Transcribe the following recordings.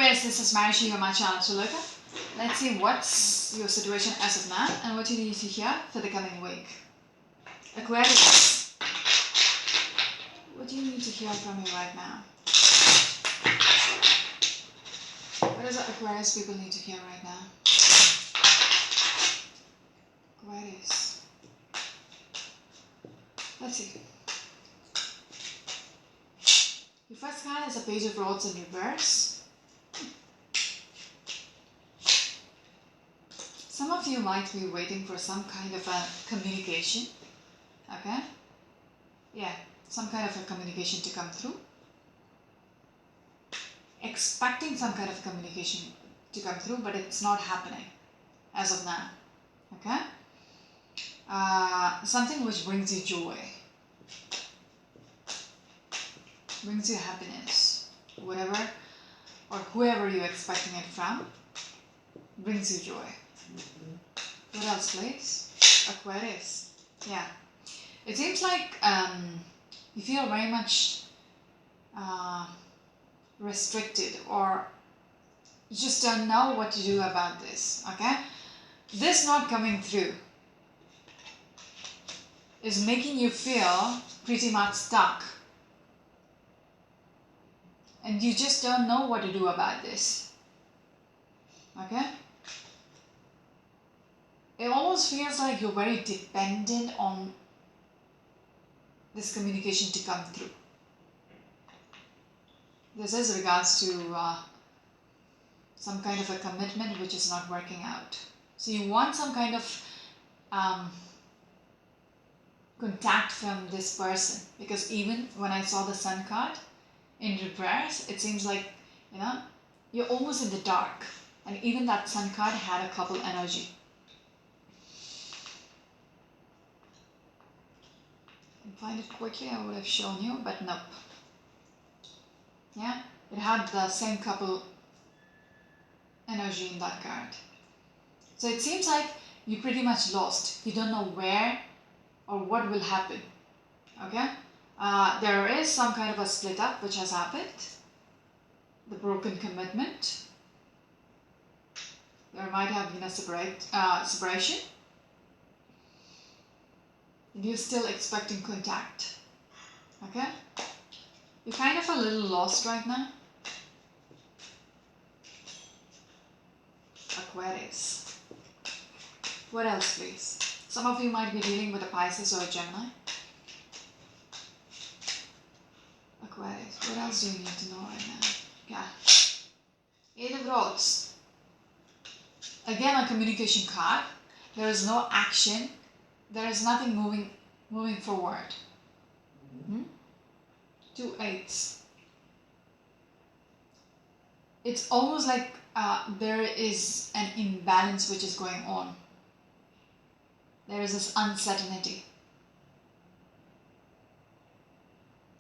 Aquarius, this is Mary here on my channel to look at. Let's see what's your situation as of now and what you need to hear for the coming week. Aquarius, what do you need to hear from me right now? What does Aquarius people need to hear right now? Aquarius. Let's see. Your first card is a Page of Rods in reverse. Some of you might be waiting for some kind of a communication. Okay? Yeah, some kind of a communication to come through. Expecting some kind of communication to come through, but it's not happening as of now. Okay? Something which brings you joy, brings you happiness, whatever or whoever you're expecting it from, brings you joy. What else, please? Aquarius. Yeah. It seems like you feel very much restricted, or you just don't know what to do about this. Okay? This not coming through is making you feel pretty much stuck. And you just don't know what to do about this. Okay? It almost feels like you're very dependent on this communication to come through. This is regards to some kind of a commitment which is not working out. So you want some kind of contact from this person, because even when I saw the Sun card in reverse, it seems like, you're almost in the dark, and even that Sun card had a couple energy. Find it quickly, I would have shown you, but nope. Yeah, it had the same couple energy in that card. So it seems like you pretty much lost. You don't know where or what will happen. Okay? There is some kind of a split up which has happened. The broken commitment. There might have been a separation. And you're still expecting contact. Okay? You're kind of a little lost right now. Aquarius. What else, please? Some of you might be dealing with a Pisces or a Gemini. Aquarius. What else do you need to know right now? Yeah. Eight of Rods. Again, a communication card. There is no action. There is nothing moving forward. 2 eights. It's almost like there is an imbalance which is going on. There is this uncertainty.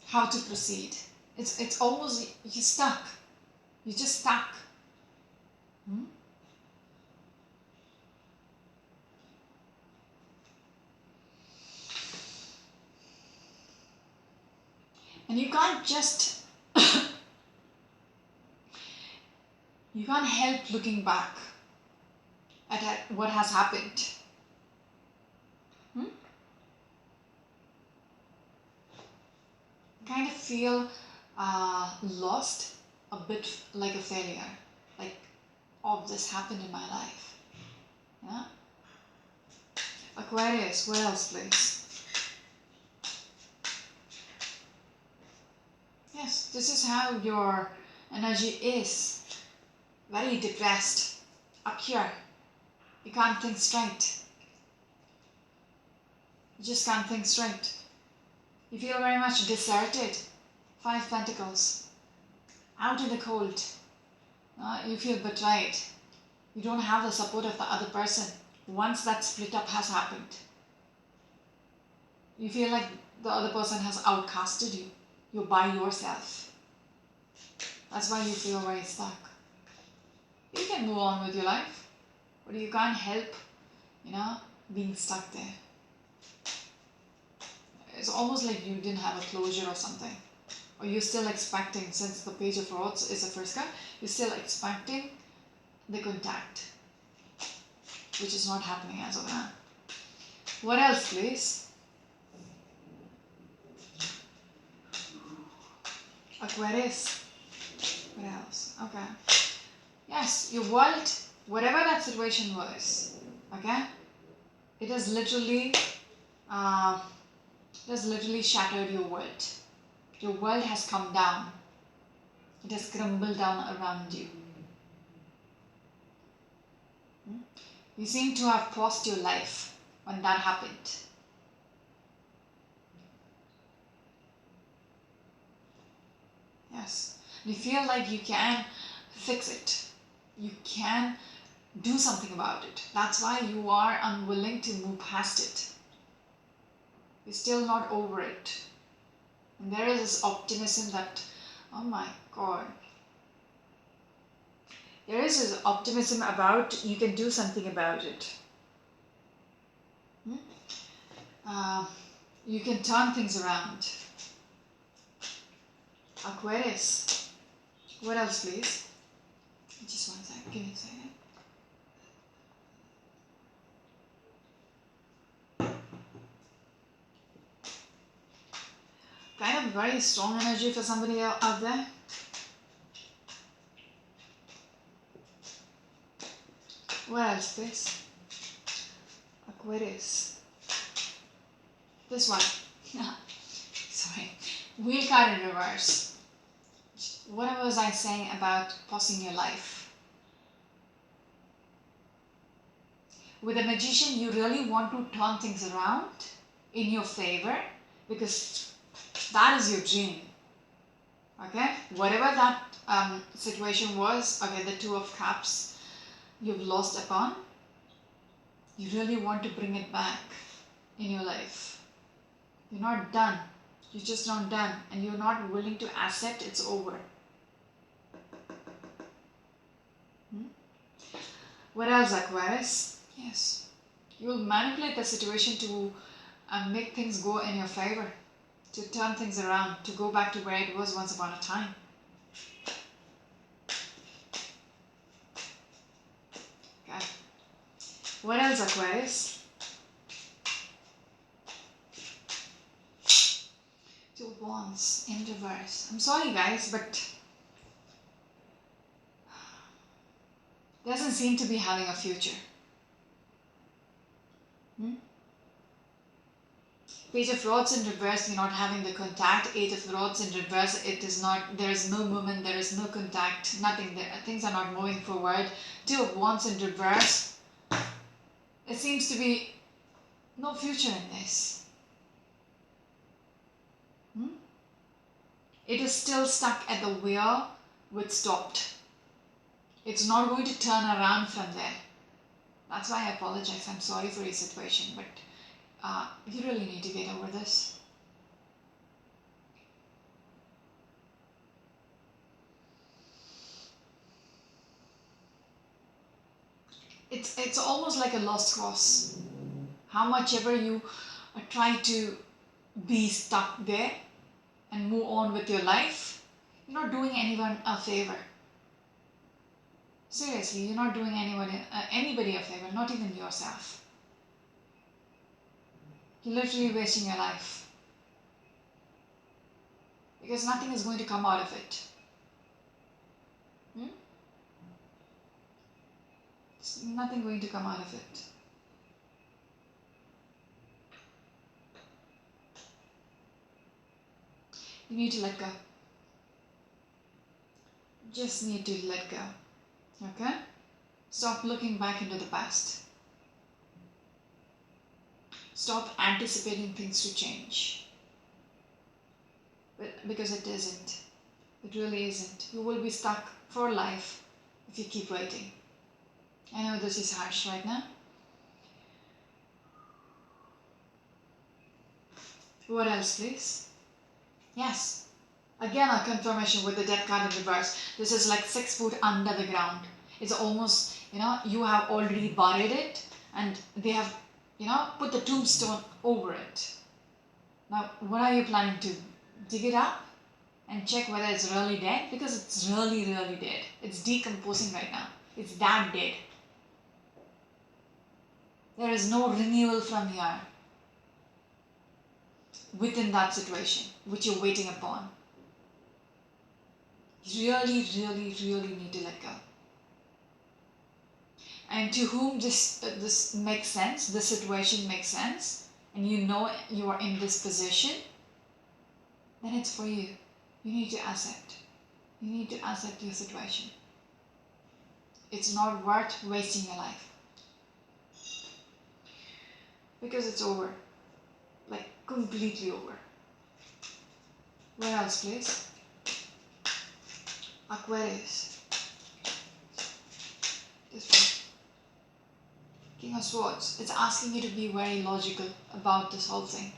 How to proceed. It's almost, you're stuck. You're just stuck. And you can't just, you can't help looking back at what has happened. Kind of feel lost, a bit like a failure. Like, oh, this happened in my life. Yeah? Aquarius, what else, please? Yes, this is how your energy is. Very depressed. Up here. You can't think straight. You just can't think straight. You feel very much deserted. 5 Pentacles. Out in the cold. You feel betrayed. You don't have the support of the other person. Once that split up has happened, you feel like the other person has outcasted you. You're by yourself. That's why you feel very stuck. You can move on with your life, but you can't help, being stuck there. It's almost like you didn't have a closure or something. or you're still expecting, since the Page of Rods is the first card, you're still expecting the contact, which is not happening as of now. What else, please? Aquarius. What else? Okay. Yes, your world, whatever that situation was, okay, it has literally shattered your world. Your world has come down. It has crumbled down around you. You seem to have paused your life when that happened. Yes. You feel like you can fix it. You can do something about it. That's why you are unwilling to move past it. You're still not over it. And there is this optimism that, oh my God. There is this optimism about you can do something about it. You can turn things around. Aquarius. What else, please? Just one second. Give me a second. Kind of very strong energy for somebody out there. What else, please? Aquarius. This one. Sorry. Wheel card in reverse. What was I saying about pausing your life? With a magician, you really want to turn things around in your favor, because that is your dream. Okay? Whatever that situation was, okay, the Two of Cups you've lost upon, you really want to bring it back in your life. You're not done. You're just not done, and you're not willing to accept it's over. What else, Aquarius? Yes. You will manipulate the situation to make things go in your favor, to turn things around, to go back to where it was once upon a time. Okay. What else, Aquarius? Two of Wands in reverse. I'm sorry, guys, but doesn't seem to be having a future. Page of Rods in reverse, you're not having the contact. Eight of Rods in reverse, it is not, there is no movement, there is no contact, nothing there. Things are not moving forward. Two of Wands in reverse, it seems to be no future in this. It is still stuck at the where which stopped. It's not going to turn around from there. That's why I apologize. I'm sorry for your situation, but you really need to get over this. It's almost like a lost cause. How much ever you try to be stuck there and move on with your life, you're not doing anyone a favor. Seriously, you're not doing anybody a favor, not even yourself. You're literally wasting your life. Because nothing is going to come out of it. There's nothing going to come out of it. You need to let go. Just need to let go. Okay? Stop looking back into the past. Stop anticipating things to change. Because it isn't. It really isn't. You will be stuck for life if you keep waiting. I know this is harsh right now. What else, please? Yes. Again, a confirmation with the Death card in reverse. This is like 6 feet under the ground. It's almost, you have already buried it, and they have, put the tombstone over it. Now, what are you planning to dig it up and check whether it's really dead, because it's really dead. It's decomposing right now. It's that dead. There is no renewal from here within that situation which you're waiting upon. You really need to let go. And to whom this makes sense, this situation makes sense, and you know you are in this position, then it's for you. You need to accept. You need to accept your situation. It's not worth wasting your life. Because it's over. Like completely over. Where else, please? Aquarius. This one. King of Swords. It's asking you to be very logical about this whole thing.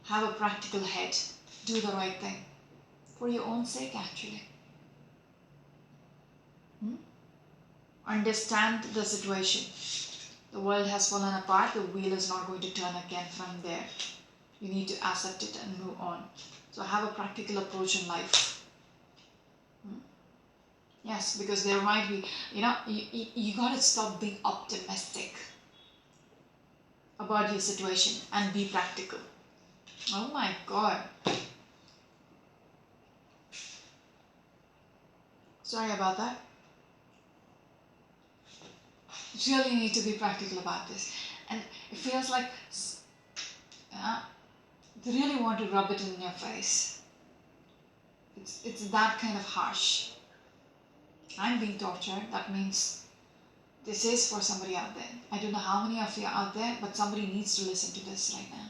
Have a practical head. Do the right thing. For your own sake, actually. Understand the situation. The world has fallen apart. The wheel is not going to turn again from there. You need to accept it and move on. So have a practical approach in life. Yes, because there might be, you got to stop being optimistic about your situation and be practical. Oh my God. Sorry about that. You really need to be practical about this. And it feels like they really want to rub it in your face. It's that kind of harsh. I'm being tortured. That means this is for somebody out there. I don't know how many of you are out there, but somebody needs to listen to this right now.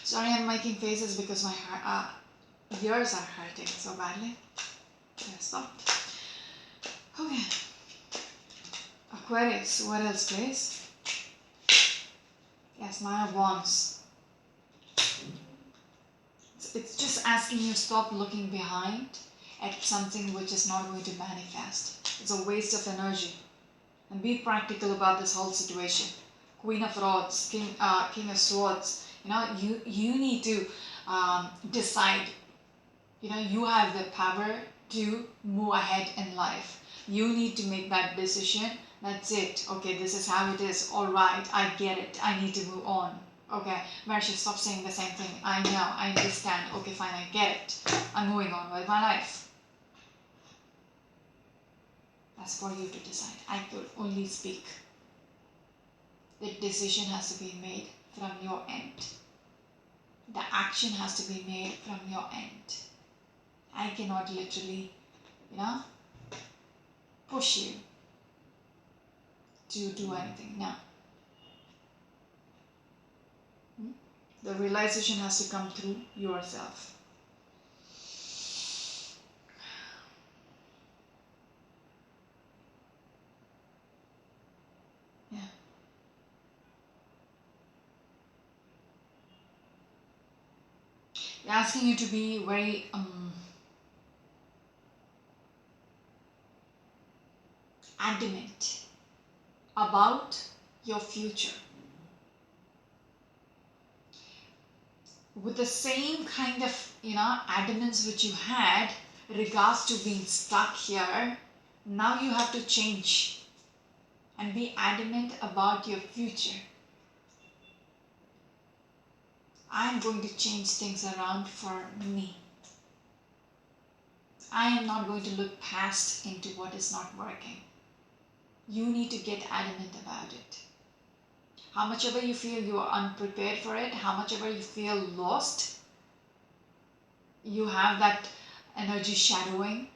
Sorry, I'm making faces because my ears are hurting so badly. I stopped. Okay. Aquarius, what else, please? Yes, Nine of Wands. It's just asking you to stop looking behind at something which is not going to manifest. It's a waste of energy. And be practical about this whole situation. Queen of Rods, King of Swords. You need to decide. You have the power to move ahead in life. You need to make that decision. That's it. Okay, this is how it is. All right, I get it. I need to move on. Okay, Marsha, stop saying the same thing. I know, I understand. Okay, fine, I get it. I'm moving on with my life. That's for you to decide. I could only speak. The decision has to be made from your end. The action has to be made from your end. I cannot literally, push you to do anything. No. The realization has to come through yourself. Yeah. They're asking you to be very adamant about your future. With the same kind of, adamance which you had regards to being stuck here, now you have to change and be adamant about your future. I am going to change things around for me. I am not going to look past into what is not working. You need to get adamant about it. How much ever you feel you are unprepared for it, how much ever you feel lost, you have that energy shadowing,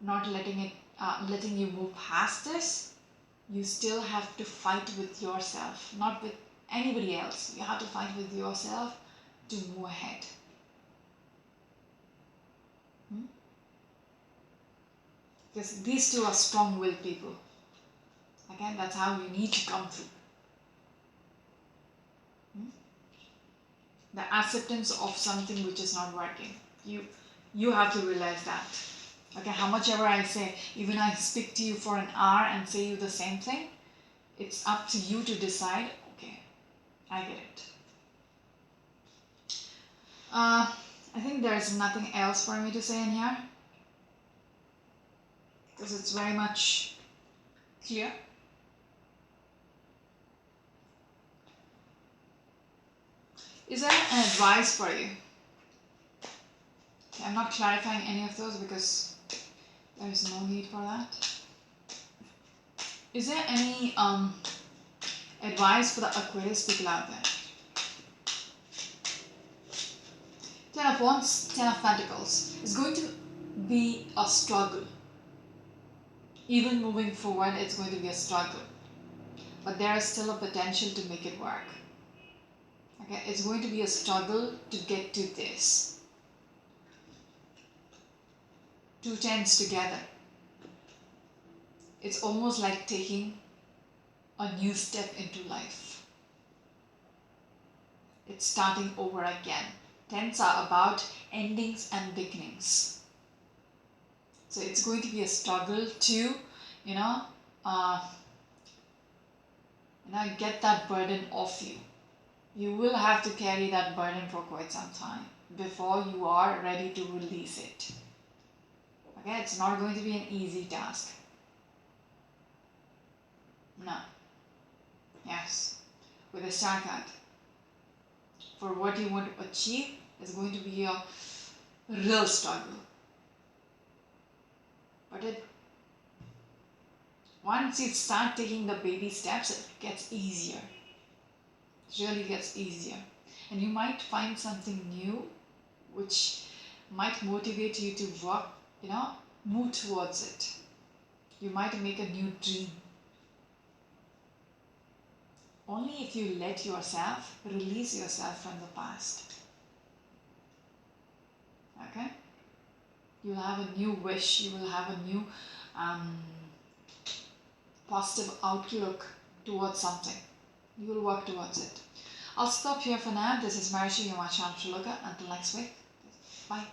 not letting you move past this, you still have to fight with yourself, not with anybody else. You have to fight with yourself to move ahead. Because these two are strong-willed people. Again, that's how you need to come through. The acceptance of something which is not working. You have to realize that. Okay, how much ever I say, even I speak to you for an hour and say you the same thing, it's up to you to decide, okay, I get it. I think there's nothing else for me to say in here, because it's very much clear. Is there an advice for you? I'm not clarifying any of those because there is no need for that. Is there any advice for the Aquarius people out there? 10 of Wands, 10 of Pentacles. It's going to be a struggle. Even moving forward, it's going to be a struggle. But there is still a potential to make it work. Okay, it's going to be a struggle to get to this. 2 tens together. It's almost like taking a new step into life. It's starting over again. Tens are about endings and beginnings. So it's going to be a struggle to, get that burden off you. You will have to carry that burden for quite some time before you are ready to release it. Okay, it's not going to be an easy task. No. Yes. With a star card, for what you want to achieve is going to be a real struggle. But once you start taking the baby steps, it gets easier. It really gets easier. And you might find something new which might motivate you to work, move towards it. You might make a new dream. Only if you let yourself release yourself from the past. Okay? You will have a new wish, you will have a new positive outlook towards something. You will work towards it. I'll stop here for now. This is Marishi, you're my channel Shaloka. Until next week, bye.